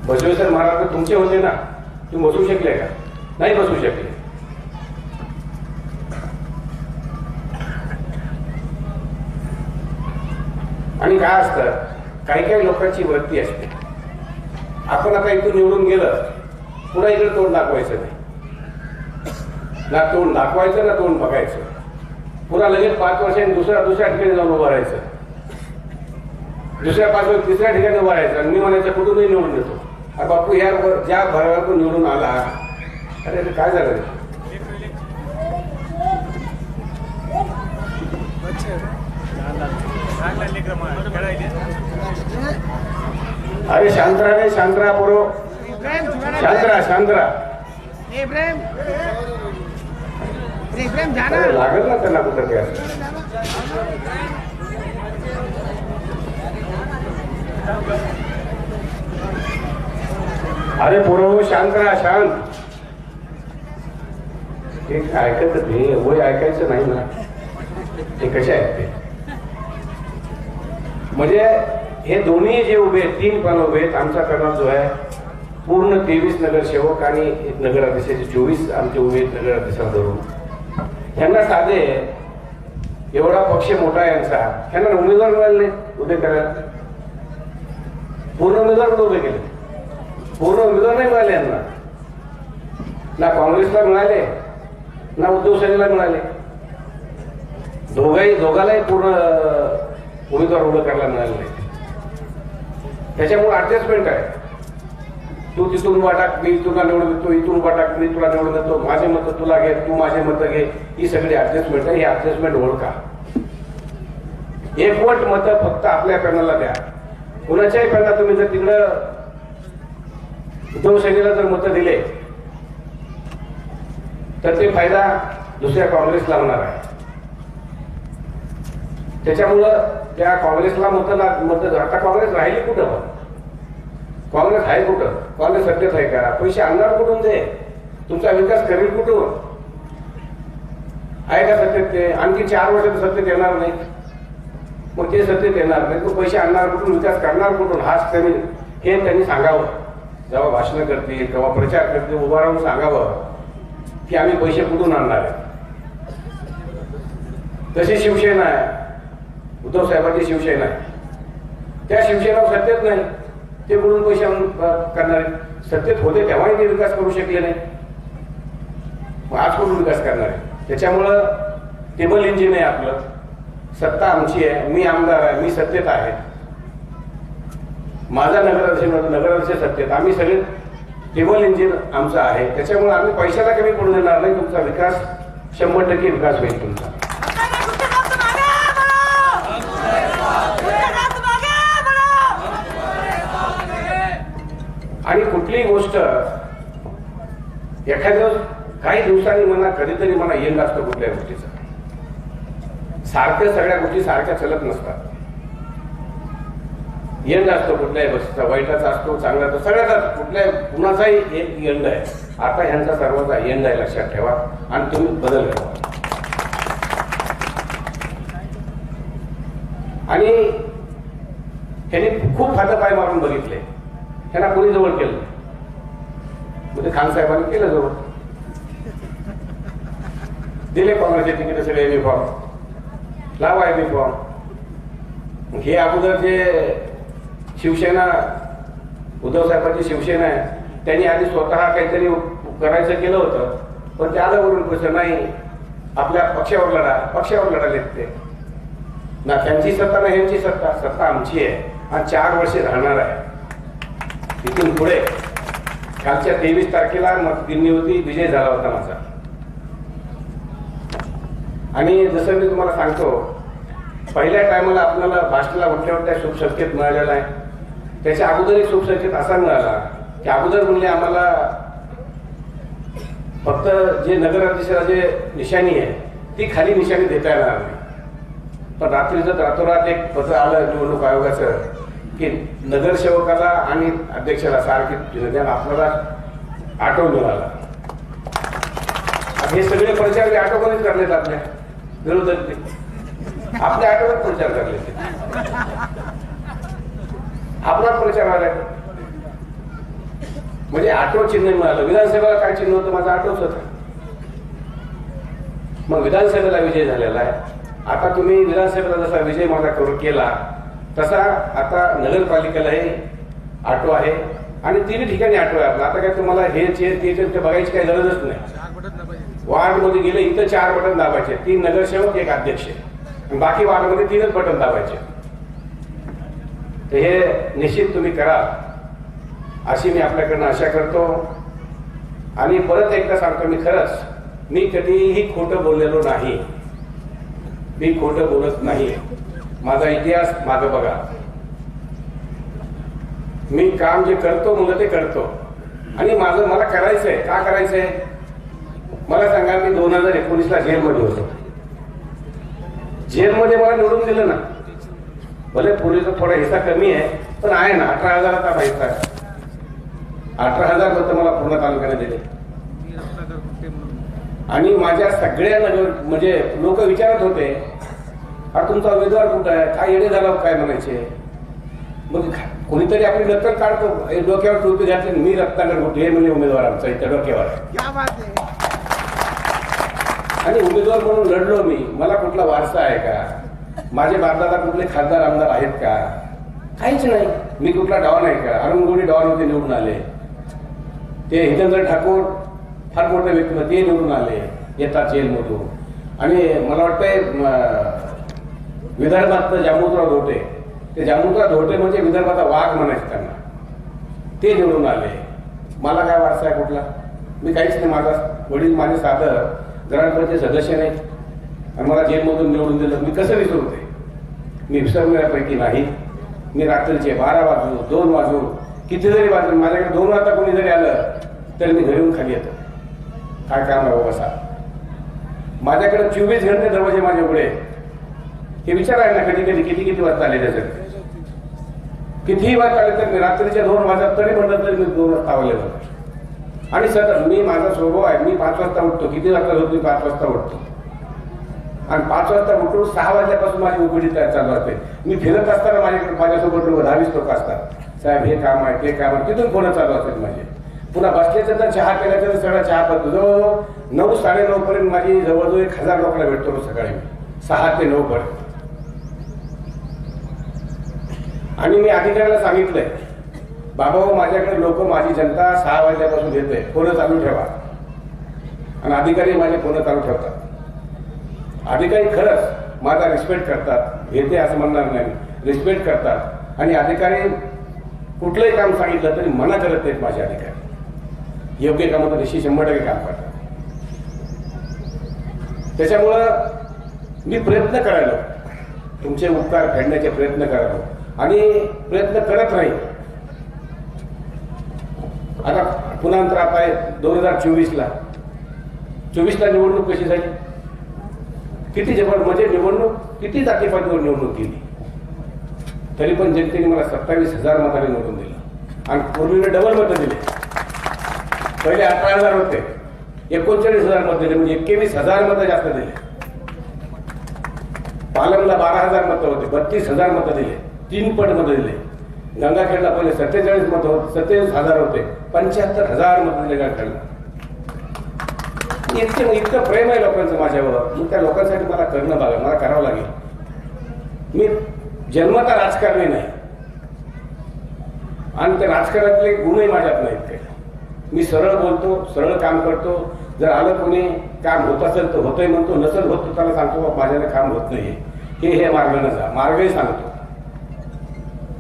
बसवेश्वर महाराज तुमचे होते ना, तुम्ही बसवू शकले का? नाही बसवू शकले. आणि काय असतं, काही काही लोकांची वृत्ती असते, आपण आता इथून निवडून गेलं, पुन्हा इकडे तोंड दाखवायचं नाही. ना तोंड दाखवायचं ना तोंड बघायचं. पुन्हा लगेच 5 वर्षांनी दुसऱ्या ठिकाणी जाऊन उभं राहायचं, दुसऱ्या 5 वर्ष तिसऱ्या ठिकाणी उभं राहायचं. आणि मी म्हणायचं कुठूनही निवडून येतो. अरे बापू, या ज्या भरावर निवडून आला, अरे काय झालं? अरे शांतरा रे, शांतरा पोरो, शांतरा लागल ना त्यांना कुठं काय. अरे पोरो, शांतरा, शांत. हे ऐकत ते वय ऐकायचं नाही ना, ते कसे आहेत ते. म्हणजे हे दोन्ही जे उभे आहेत, 3 पण उभे आहेत. आमचा कर्नल जो आहे पूर्ण 23 नगरसेवक आणि एक नगराध्यक्षाचे 24 आमचे उभे आहेत नगराध्यक्षा धरून. ह्यांना साधे, एवढा पक्ष मोठा आहे यांचा, ह्यांना उमेदवार मिळाले नाही उभे करायला. पूर्ण उमेदवार पण उभे केले, पूर्ण उमेदवार नाही मिळाले यांना. ना काँग्रेसला मिळाले ना उद्धव सेनेला मिळाले. दोघालाही पूर्ण उमेदवार उभं करायला मिळाले नाही. त्याच्यामुळे ऍडजस्टमेंट आहे. तू तिथून वाटाक, मी तुला निवडून देतो, इथून वाटाक, मी तुला निवडून देतो, माझे मत तुला घे, तू माझे मत घे, ही सगळी ऍडजस्टमेंट आहे. ही ऍडजस्टमेंट ओळखा. एकवट मत फक्त आपल्या पॅनलला द्या. कुणाच्याही पॅनलला तुम्ही जर तिकडं उद्धव सेनेला जर मत दिले तर ते फायदा दुसऱ्या काँग्रेसला होणार आहे. त्याच्यामुळं त्या काँग्रेसला मत आता काँग्रेस राहिली कुठं? पण काँग्रेस आहे कुठं? काँग्रेस सत्तेत आहे का? पैसे आणणार कुठून? ते तुमचा विकास करेल कुठून? आहे का सत्तेत? ते आणखी 4 वर्षात सत्तेत येणार नाही. मग ते सत्तेत येणार नाही, तो पैसे आणणार कुठून? विकास करणार कुठून? हे त्यांनी सांगावं. जेव्हा भाषण करतील, तेव्हा प्रचार करतील, उभा राहून सांगावं की आम्ही पैसे कुठून आणणार आहे. तशी शिवसेना आहे, उद्धव साहेबांची शिवसेना आहे. त्या शिवसेना सत्तेत नाही, ते कुठून पैसे आणून करणार आहे? सत्तेत होते तेव्हाही ते विकास करू शकले नाही, मग आज कुठून विकास करणार आहे? त्याच्यामुळं टेबल इंजिन आहे आपलं. सत्ता आमची आहे, मी आमदार आहे, मी सत्तेत आहे, माझा नगराध्यक्ष सत्तेत, आम्ही सगळे टेबल इंजिन आमचं आहे. त्याच्यामुळे आम्ही पैशाला कमी पडू देणार नाही. तुमचा विकास 100% विकास होईल तुमचा. आणि कुठलीही गोष्ट एखाद्या काही दिवसांनी म्हणा, कधीतरी म्हणा यंग असतं कुठल्या गोष्टीचं. सारख्या सगळ्या गोष्टी सारख्या चलत नसतात. यंग असतो कुठल्याही गोष्टीचा, वाईटाचा असतो, चांगल्याचा, सगळ्याचा, कुठल्या कुणाचाही एक यंग आहे. आता ह्यांचा सर्वांचा यंग आहे, लक्षात ठेवा आणि तुम्ही बदल करा. आणि ह्यांनी खूप हातापाय मारून बघितले, त्यांना कोणी जवळ केलं म्हणजे खान साहेबांनी केलं जवळ. दिले काँग्रेसचे तिकीट सगळे एबी फॉर्म, लावा एबी फॉर्म. हे अगोदर जे शिवसेना, उद्धव साहेबांची शिवसेना आहे, त्यांनी आधी स्वतः काहीतरी करायचं केलं होतं, पण ते आलं वरून कसं नाही, आपल्या पक्षावर लढालेत ते ना. त्यांची सत्ता ना ह्यांची सत्ता, सत्ता आमची आहे आणि 4 वर्षे राहणार आहे. इथून पुढे कालच्या 23 तारखेला मतदिनी होती, विजय झाला होता माझा. आणि जसं मी तुम्हाला सांगतो, पहिल्या टायमाला आपल्याला भाषणाला उठल्या शुभ संकेत मिळालेला आहे. त्याच्या अगोदर एक शुभ संकेत असा मिळाला की अगोदर म्हणले आम्हाला फक्त जे नगराध्यक्षाला जे निशाणी आहे ती खाली निशाणी देता येणार नाही. पण रात्रीचं रातोरात एक पत्र आलं निवडणूक आयोगाचं की नगरसेवकाला आणि अध्यक्षाला सारखी आपल्याला आठवण मिळाला. हे सगळे प्रचार आठवणीच करलेत आपल्या विरोधक, आपल्या आठवणीत प्रचार करले, आपला प्रचार आला. म्हणजे आठवण चिन्ह मिळालं. विधानसभेला काय चिन्ह होतं? माझं आठवच होतं. मग विधानसभेला विजय झालेला आहे. आता तुम्ही विधानसभेला जसा विजय माझा केला तसा आता नगरपालिकेलाही आठव आहे आणि 3 ठिकाणी आठव आहे आपला. आता काय तुम्हाला हे ते बघायची काही गरजच नाही. वार्डमध्ये गेले इथं 4 बटन दाबायचे, 3 नगरसेवक 1 अध्यक्ष, बाकी वार्डमध्ये 3च बटन दाबायचे. तर हे निश्चित तुम्ही करा अशी मी आपल्याकडनं आशा करतो. आणि परत एकदा सांगतो, मी खरंच मी कधीही खोटं बोललेलो नाही, मी खोटं बोलत नाही. माझा इतिहास मागं बघा. मी काम जे करतो मुलं ते करतो आणि मला करायचंय. का करायचंय मला सांगा. मी 2019ला जेलमध्ये होतो. जेलमध्ये मला निवडून दिलं ना. भले पोलीसचा थोडा हिस्सा कमी आहे पण आहे ना. 18,000चा पैसा आहे. 18,000 मतं मला पूर्ण तालुक्याने दिले. आणि माझ्या सगळ्या म्हणजे लोक विचारत होते, अरे तुमचा उमेदवार कुठं आहे, काय येणे झाला काय म्हणायचे. मग कोणीतरी आपली नक्कल काढतो, डोक्यावर टोपी घातली, मी रत्नाकर कुठे हे म्हणजे उमेदवार आमचा इथं डोक्यावर आहे. आणि उमेदवार म्हणून लढलो मी. मला कुठला वारसा आहे का? माझे बापदादा कुठले खासदार आमदार आहेत का? काहीच नाही. मी कुठला डॉन आहे का? अरुणगोडी डॉन होते, निवडून आले. ते हितेंद्र ठाकूर फार मोठे व्यक्तिमत्व, ते निवडून आले येतात जेलमधून. आणि मला वाटतंय विदर्भात जांबुतराव धोटे, ते जांबुतराव धोटे म्हणजे विदर्भाचा वाघ म्हणायचे त्यांना, ते निवडून आले. मला काय वारसा आहे कुठला? मी काहीच नाही. माझा वडील माझे साधं ग्रामपंचायत सदस्य नाही आणि मला जेलमधून निवडून दिलं. मी कसं विसरू ते? मी विसरण्यापैकी नाही. मी रात्रीचे 12 वाजू 2 वाजू किती जरी वाजून माझ्याकडे 2 वाजता कोणी जरी आलं तरी मी घरी येऊन खाली येतो. काय काम आहे बाबा सा? माझ्याकडे 24 घंटे दरवाजे माझे उघडे. हे विचार आहे ना कधी कधी किती वाजता आले त्याच्यात. कितीही वाजता आले तर मी रात्रीच्या 2 वाजता तरी म्हटलं तरी मी 2 वाजता अवेलेबल. आणि सतत मी माझा स्वभाव आहे. मी 5 वाजता उठतो. किती वाजता होतो? मी 5 वाजता उठतो आणि 5 वाजता उठून 6 वाजल्यापासून माझी उघडी तयार चालू असते. मी फिरत असताना माझ्यासोबत 10-20 लोक असतात. साहेब हे काम आहे ते काम आहे. तिथून फोन चालू असतात माझे. पुन्हा बसल्याचं तर चहा केल्याचं तर सगळा चहा पडतो. जवळजवळ 9-9:30 पर्यंत माझी जवळजवळ 1000 लोकांना भेटतो रोज सकाळी 6 ते 9 पर्यंत. आणि मी अधिकाऱ्याला सांगितलंय बाबा हो माझ्याकडे लोक माझी जनता 6 वाजल्यापासून येते. फोन चालू ठेवा. आणि अधिकारी माझे फोन चालू ठेवतात. अधिकारी खरंच माझा रिस्पेक्ट करतात. घेते असं म्हणणार नाही. रिस्पेक्ट करतात. आणि अधिकारी कुठलंही काम सांगितलं तरी मना करत नाहीत माझे अधिकारी. योग्य कामं तर निश्चित 100% काम करतात. त्याच्यामुळं मी प्रयत्न करायलो. तुमचे उपकार फेडण्याचे प्रयत्न करायलो आणि प्रयत्न करत राहील. आता पुन्हा नंतर आता 2024ला निवडणूक कशी झाली? किती जबरदस्त म्हणजे निवडणूक किती जातीपातीवर निवडणूक केली तरी पण जनतेने मला 27,000 मतांनी निवडून दिलं. आणि पूर्वीने डबल मतं दिले. पहिले 18,000 होते 39,000 मतं दिले म्हणजे 21,000 मतं जास्त दिले. पालमला 12,000 मतं होते 32,000 मतं दिले. 3 पट मतं दिले. गंगाखेडला पहिले 47 मतं होते 47,000 होते 75,000 मतं दिले गंगाखेडला. इतकं प्रेम आहे लोकांचं माझ्यावर. मग त्या लोकांसाठी मला करणं बघा मला करावं लागेल. मी जन्मता राजकारणी नाही आणि त्या राजकारणातले गुणही माझ्यात नाहीत काही. मी सरळ बोलतो सरळ काम करतो. जर आलं कोणी काम होत असेल तर होतंय म्हणतो. नसेल होत त्याला सांगतो माझ्याने काम होत नाही हे मार्गाने जा. मार्गही सांगतो.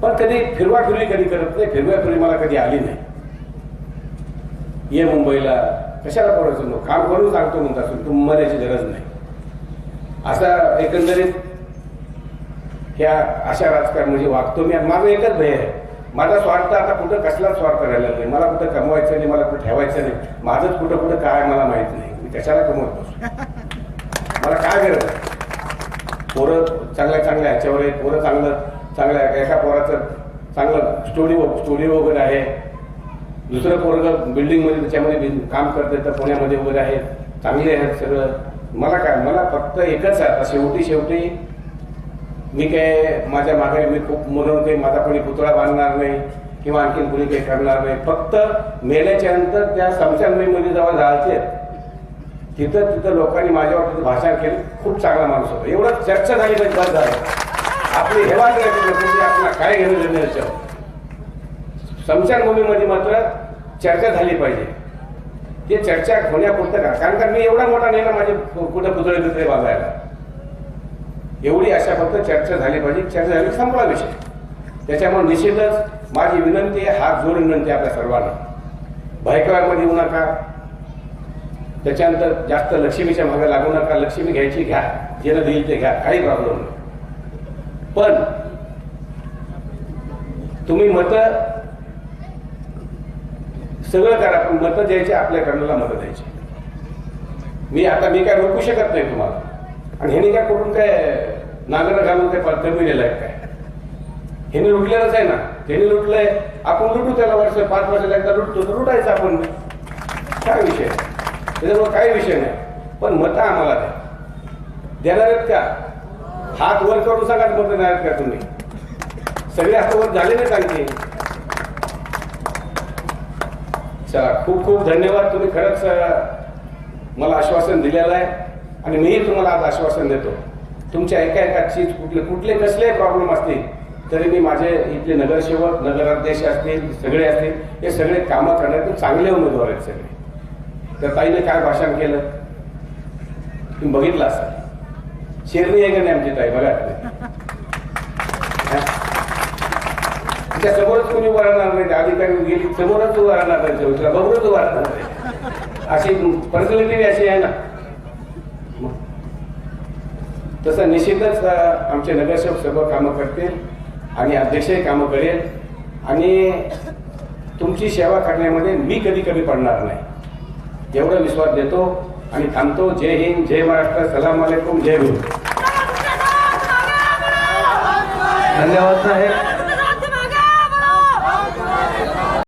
पण कधी फिरवाफिरवी कधी करत नाही. फिरवाफिरवी मला कधी आली नाही. ये मुंबईला कशाला करायचं नको काम करून सांगतो म्हणत असून तुम्हाला याची गरज नाही. असा एकंदरीत ह्या अशा राजकारण म्हणजे वागतो मी. माझं एकच ध्येय आहे. माझा स्वार्थ आता कुठं कसलाच स्वार्थ राहिलेला नाही. मला कुठं कमवायचं नाही. मला कुठं ठेवायचं नाही. माझंच कुठं काय मला माहित नाही. मी कशाला कमवत बसतो? मला काय गरज आहे? पोरं चांगल्या ह्याच्यावर आहे. पोरं चांगल्या एका पोराचं चांगलं स्टुडिओ वगैरे आहे. दुसरं पोरं बिल्डिंगमध्ये त्याच्यामध्ये काम करते तर पुण्यामध्ये वगैरे आहे. चांगले आहेत सगळं. मला फक्त एकच आहे. शेवटी मी काय माझ्या मागे मी खूप म्हणून काही माझा कोणी पुतळा बांधणार नाही किंवा आणखीन कोणी काही करणार नाही. फक्त मेल्याच्या नंतर त्या स्मशानभूमीमध्ये जेव्हा जायचे तिथं लोकांनी माझ्यावर भाषण केलं. खूप चांगला माणूस होता. एवढं चर्चा झाली पाहिजे बस झालं. आपली हेवा करायची आपल्याला काय घेणं देणं याच्यावर. स्मशानभूमीमध्ये मात्र चर्चा झाली पाहिजे. ते चर्चा होण्यापुरतं का कारण का मी एवढा मोठा नाही ना माझे कुठं पुतळे बांधायला. एवढी अशा फक्त चर्चा झाली पाहिजे. चर्चा झाली संपला विषय. त्याच्यामुळे निश्चितच माझी विनंती आहे हात जोडून विनंती आपल्या सर्वांना भयकवामध्ये येऊ नका. त्याच्यानंतर जास्त लक्ष्मीच्या मागे लागू नका. लक्ष्मी घ्यायची घ्या. जेनं देईल ते घ्या. काही प्रॉब्लेम नाही. पण तुम्ही मतं सगळं करा पण मतं द्यायची आपल्या कर्णाला मतं द्यायची. मी काय रोखू शकत नाही तुम्हाला. आणि ह्याने काय कुठून काय नांगर घालून काय कमी नेलाय काय? ह्याने लुटलेलंच आहे ना. त्यांनी लुटलंय आपण लुटू त्याला 5 वर्षाला एकदा लुटतो तर लुटायचं आपण. काय विषय त्याच्यामुळे काही विषय नाही. पण मतं आम्हाला द्या. देणार आहेत का? हात वर करून सांगा मतं देणार आहेत का तुम्ही? सगळे हात वर झाले नाही आणखी. चला खूप खूप धन्यवाद. तुम्ही खरंच मला आश्वासन दिलेलं आहे आणि मीही तुम्हाला आज आश्वासन देतो. तुमच्या एका चीज कुठले कसले प्रॉब्लेम असतील तरी मी माझे इथले नगरसेवक नगराध्यक्ष असतील सगळे असतील हे सगळे कामं करण्यात चांगले उमेदवार आहेत सगळे. त्या ताईने काय भाषण केलं तुम्ही बघितलं असाल. शेरणी आहे का नाही आमची ताई बघा. तिच्या समोरच कोणी उभा राहणार नाही, अधिकारी गेली समोरच उभा राहणार नाही, चौथीला बघूनच उभा राहणार नाही, अशी पर्सनॅलिटी अशी आहे ना. तसं निश्चितच आमचे नगरसेवक सर्व कामं करतील आणि अध्यक्षही कामं करेल आणि तुमची सेवा करण्यामध्ये मी कधी कमी पडणार नाही एवढा विश्वास देतो आणि थांबतो. जय हिंद, जय महाराष्ट्र, सलाम अलैकुम, जय गुरु. धन्यवाद साहेब.